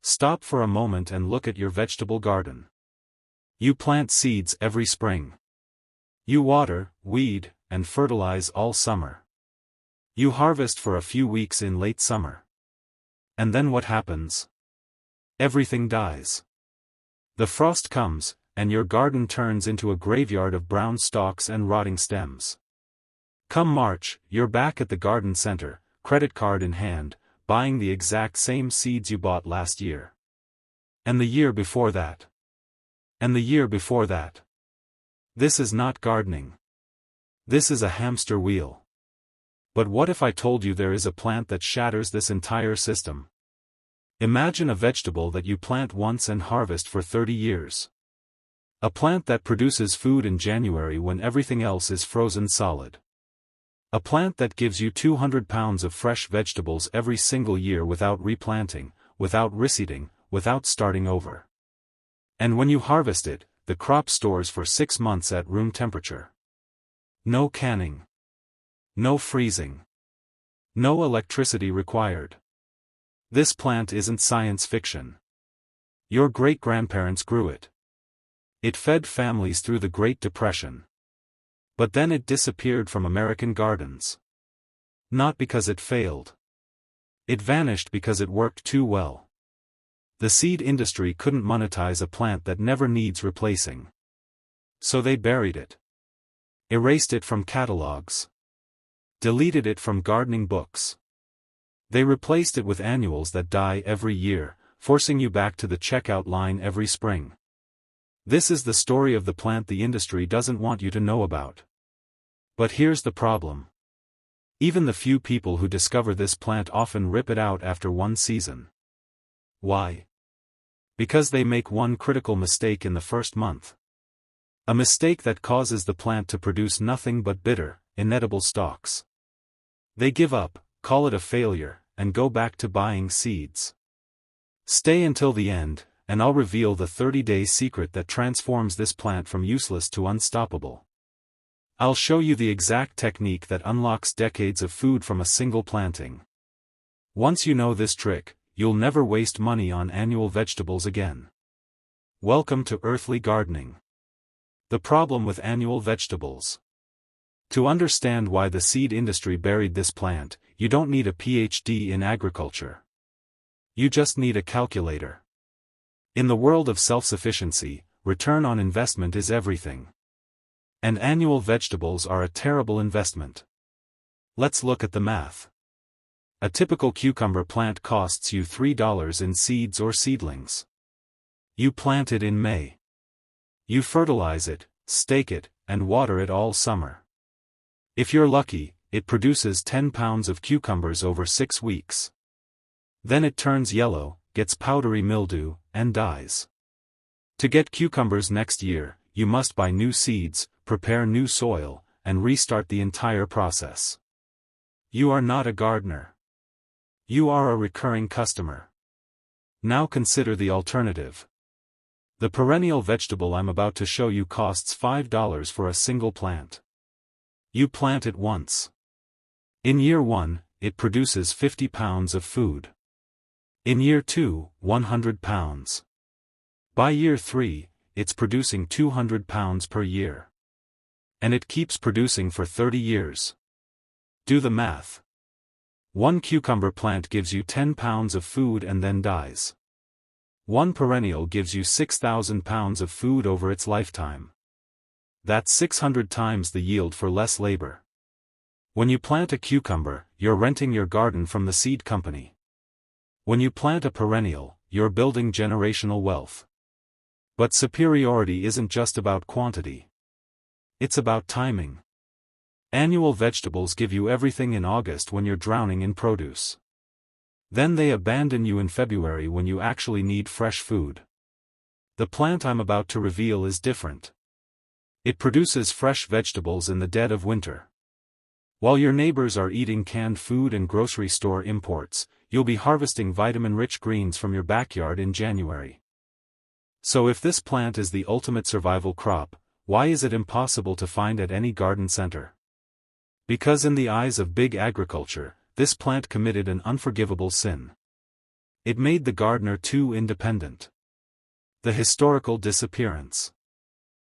Stop for a moment and look at your vegetable garden. You plant seeds every spring. You water, weed, and fertilize all summer. You harvest for a few weeks in late summer. And then what happens? Everything dies. The frost comes, and your garden turns into a graveyard of brown stalks and rotting stems. Come March, you're back at the garden center, credit card in hand, buying the exact same seeds you bought last year. And the year before that. And the year before that. This is not gardening. This is a hamster wheel. But what if I told you there is a plant that shatters this entire system? Imagine a vegetable that you plant once and harvest for 30 years. A plant that produces food in January when everything else is frozen solid. A plant that gives you 200 pounds of fresh vegetables every single year without replanting, without reseeding, without starting over. And when you harvest it, the crop stores for 6 months at room temperature. No canning. No freezing. No electricity required. This plant isn't science fiction. Your great-grandparents grew it. It fed families through the Great Depression. But then it disappeared from American gardens. Not because it failed. It vanished because it worked too well. The seed industry couldn't monetize a plant that never needs replacing. So they buried it. Erased it from catalogs. Deleted it from gardening books. They replaced it with annuals that die every year, forcing you back to the checkout line every spring. This is the story of the plant the industry doesn't want you to know about. But here's the problem. Even the few people who discover this plant often rip it out after one season. Why? Because they make one critical mistake in the first month. A mistake that causes the plant to produce nothing but bitter, inedible stalks. They give up, call it a failure, and go back to buying seeds. Stay until the end, and I'll reveal the 30-day secret that transforms this plant from useless to unstoppable. I'll show you the exact technique that unlocks decades of food from a single planting. Once you know this trick, you'll never waste money on annual vegetables again. Welcome to earthly gardening. The problem with annual vegetables. To understand why the seed industry buried this plant, you don't need a PhD in agriculture. You just need a calculator. In the world of self-sufficiency, return on investment is everything. And annual vegetables are a terrible investment. Let's look at the math. A typical cucumber plant costs you $3 in seeds or seedlings. You plant it in May. You fertilize it, stake it, and water it all summer. If you're lucky, it produces 10 pounds of cucumbers over 6 weeks. Then it turns yellow, gets powdery mildew, and dies. To get cucumbers next year, you must buy new seeds, prepare new soil, and restart the entire process. You are not a gardener. You are a recurring customer. Now consider the alternative. The perennial vegetable I'm about to show you costs $5 for a single plant. You plant it once. In year 1, it produces 50 pounds of food. In year 2, 100 pounds. By year 3, it's producing 200 pounds per year. And it keeps producing for 30 years. Do the math. One cucumber plant gives you 10 pounds of food and then dies. One perennial gives you 6,000 pounds of food over its lifetime. That's 600 times the yield for less labor. When you plant a cucumber, you're renting your garden from the seed company. When you plant a perennial, you're building generational wealth. But superiority isn't just about quantity. It's about timing. Annual vegetables give you everything in August when you're drowning in produce. Then they abandon you in February when you actually need fresh food. The plant I'm about to reveal is different. It produces fresh vegetables in the dead of winter. While your neighbors are eating canned food and grocery store imports, you'll be harvesting vitamin-rich greens from your backyard in January. So if this plant is the ultimate survival crop, why is it impossible to find at any garden center? Because in the eyes of big agriculture, this plant committed an unforgivable sin. It made the gardener too independent. The historical disappearance.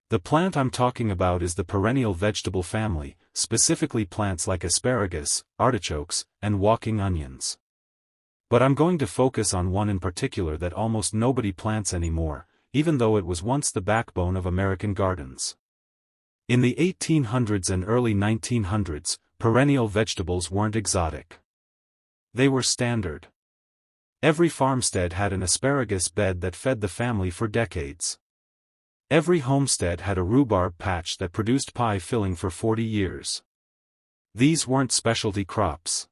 The plant I'm talking about is the perennial vegetable family, specifically plants like asparagus, artichokes, and walking onions. But I'm going to focus on one in particular that almost nobody plants anymore, even though it was once the backbone of American gardens. In the 1800s and early 1900s, perennial vegetables weren't exotic. They were standard. Every farmstead had an asparagus bed that fed the family for decades. Every homestead had a rhubarb patch that produced pie filling for 40 years. These weren't specialty crops.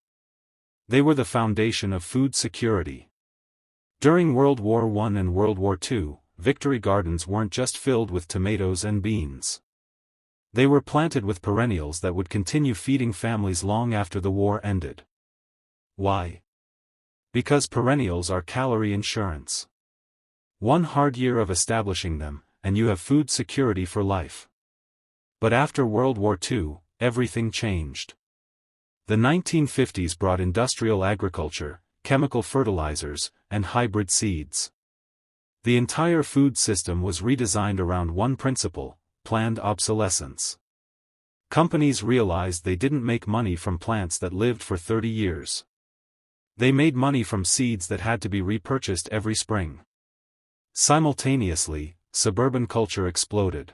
They were the foundation of food security. During World War I and World War II, victory gardens weren't just filled with tomatoes and beans. They were planted with perennials that would continue feeding families long after the war ended. Why? Because perennials are calorie insurance. One hard year of establishing them, and you have food security for life. But after World War II, everything changed. The 1950s brought industrial agriculture, chemical fertilizers, and hybrid seeds. The entire food system was redesigned around one principle: planned obsolescence. Companies realized they didn't make money from plants that lived for 30 years. They made money from seeds that had to be repurchased every spring. Simultaneously, suburban culture exploded.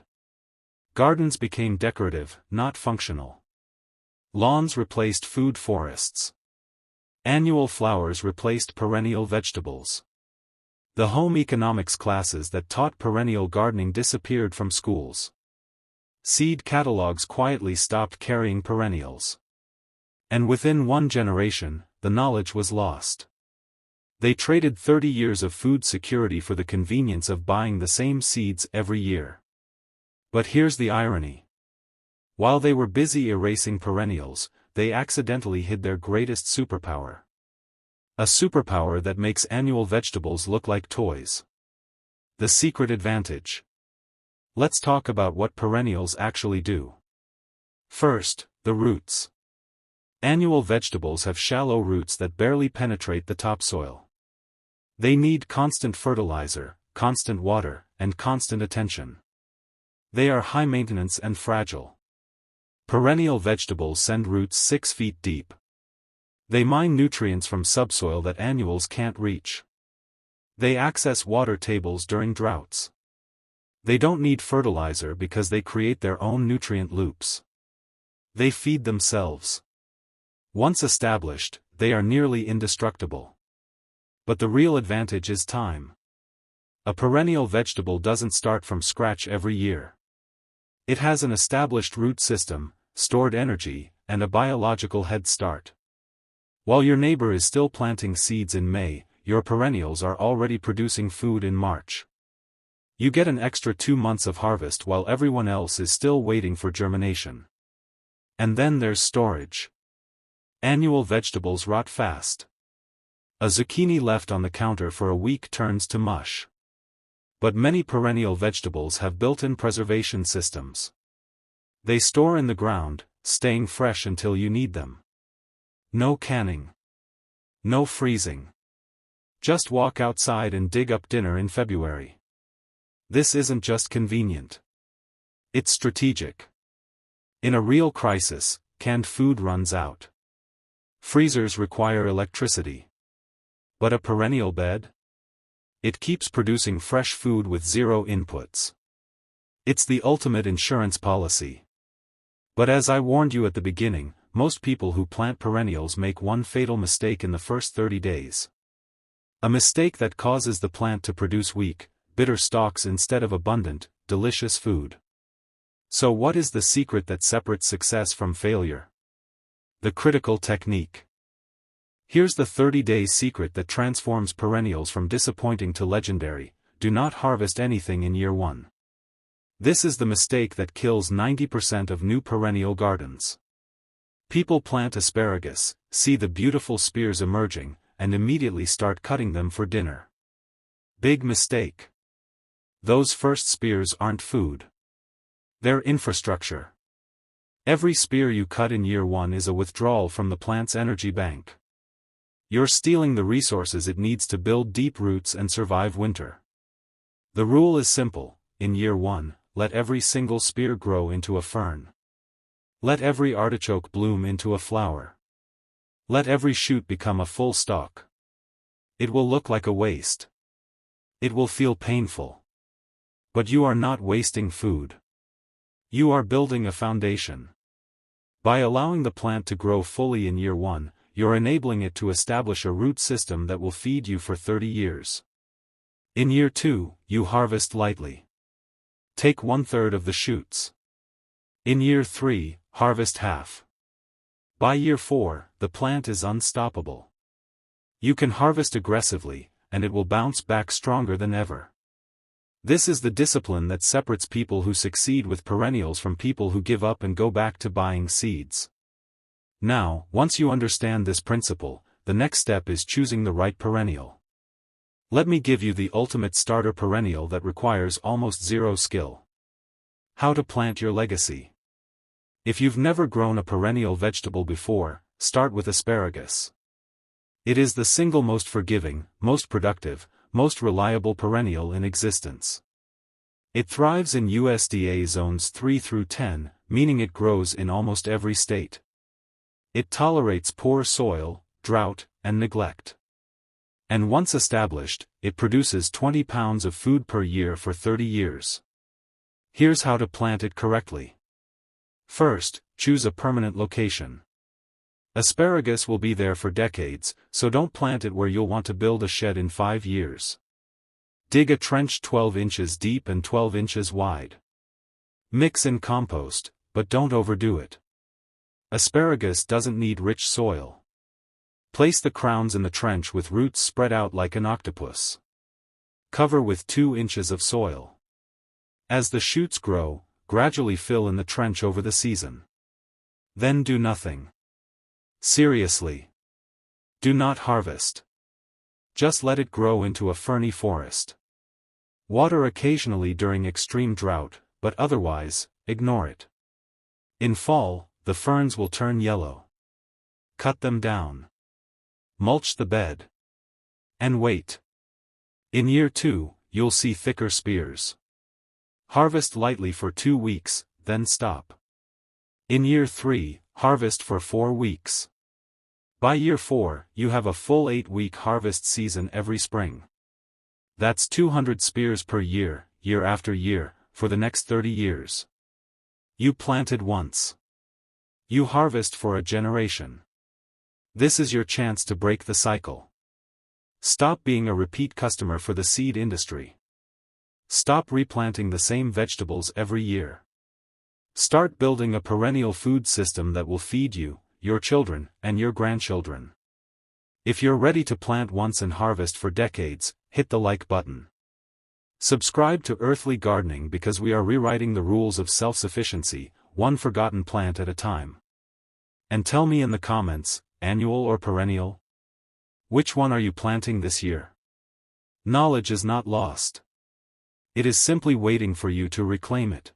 Gardens became decorative, not functional. Lawns replaced food forests. Annual flowers replaced perennial vegetables. The home economics classes that taught perennial gardening disappeared from schools. Seed catalogs quietly stopped carrying perennials. And within one generation, the knowledge was lost. They traded 30 years of food security for the convenience of buying the same seeds every year. But here's the irony. While they were busy erasing perennials, they accidentally hid their greatest superpower. A superpower that makes annual vegetables look like toys. The secret advantage. Let's talk about what perennials actually do. First, the roots. Annual vegetables have shallow roots that barely penetrate the topsoil. They need constant fertilizer, constant water, and constant attention. They are high maintenance and fragile. Perennial vegetables send roots 6 feet deep. They mine nutrients from subsoil that annuals can't reach. They access water tables during droughts. They don't need fertilizer because they create their own nutrient loops. They feed themselves. Once established, they are nearly indestructible. But the real advantage is time. A perennial vegetable doesn't start from scratch every year. It has an established root system, stored energy, and a biological head start. While your neighbor is still planting seeds in May, your perennials are already producing food in March. You get an extra 2 months of harvest while everyone else is still waiting for germination. And then there's storage. Annual vegetables rot fast. A zucchini left on the counter for a week turns to mush. But many perennial vegetables have built-in preservation systems. They store in the ground, staying fresh until you need them. No canning. No freezing. Just walk outside and dig up dinner in February. This isn't just convenient. It's strategic. In a real crisis, canned food runs out. Freezers require electricity. But a perennial bed? It keeps producing fresh food with zero inputs. It's the ultimate insurance policy. But as I warned you at the beginning, most people who plant perennials make one fatal mistake in the first 30 days. A mistake that causes the plant to produce weak, bitter stalks instead of abundant, delicious food. So what is the secret that separates success from failure? The critical technique. Here's the 30-day secret that transforms perennials from disappointing to legendary: do not harvest anything in year 1. This is the mistake that kills 90% of new perennial gardens. People plant asparagus, see the beautiful spears emerging, and immediately start cutting them for dinner. Big mistake. Those first spears aren't food. They're infrastructure. Every spear you cut in year 1 is a withdrawal from the plant's energy bank. You're stealing the resources it needs to build deep roots and survive winter. The rule is simple: in year 1, let every single spear grow into a fern. Let every artichoke bloom into a flower. Let every shoot become a full stalk. It will look like a waste. It will feel painful. But you are not wasting food. You are building a foundation. By allowing the plant to grow fully in year 1, you're enabling it to establish a root system that will feed you for 30 years. In year 2, you harvest lightly. Take 1/3 of the shoots. In year 3, harvest half. By year 4, the plant is unstoppable. You can harvest aggressively, and it will bounce back stronger than ever. This is the discipline that separates people who succeed with perennials from people who give up and go back to buying seeds. Now, once you understand this principle, the next step is choosing the right perennial. Let me give you the ultimate starter perennial that requires almost zero skill. How to plant your legacy. If you've never grown a perennial vegetable before, start with asparagus. It is the single most forgiving, most productive, most reliable perennial in existence. It thrives in USDA zones 3 through 10, meaning it grows in almost every state. It tolerates poor soil, drought, and neglect. And once established, it produces 20 pounds of food per year for 30 years. Here's how to plant it correctly. First, choose a permanent location. Asparagus will be there for decades, so don't plant it where you'll want to build a shed in 5 years. Dig a trench 12 inches deep and 12 inches wide. Mix in compost, but don't overdo it. Asparagus doesn't need rich soil. Place the crowns in the trench with roots spread out like an octopus. Cover with 2 inches of soil. As the shoots grow, gradually fill in the trench over the season. Then do nothing. Seriously. Do not harvest. Just let it grow into a ferny forest. Water occasionally during extreme drought, but otherwise, ignore it. In fall, the ferns will turn yellow. Cut them down. Mulch the bed. And wait. In year 2, you'll see thicker spears. Harvest lightly for 2 weeks, then stop. In year 3, harvest for 4 weeks. By year 4, you have a full 8-week harvest season every spring. That's 200 spears per year, year after year, for the next 30 years. You planted once. You harvest for a generation. This is your chance to break the cycle. Stop being a repeat customer for the seed industry. Stop replanting the same vegetables every year. Start building a perennial food system that will feed you, your children, and your grandchildren. If you're ready to plant once and harvest for decades, hit the like button. Subscribe to Earthly Gardening because we are rewriting the rules of self-sufficiency, one forgotten plant at a time. And tell me in the comments, annual or perennial? Which one are you planting this year? Knowledge is not lost. It is simply waiting for you to reclaim it.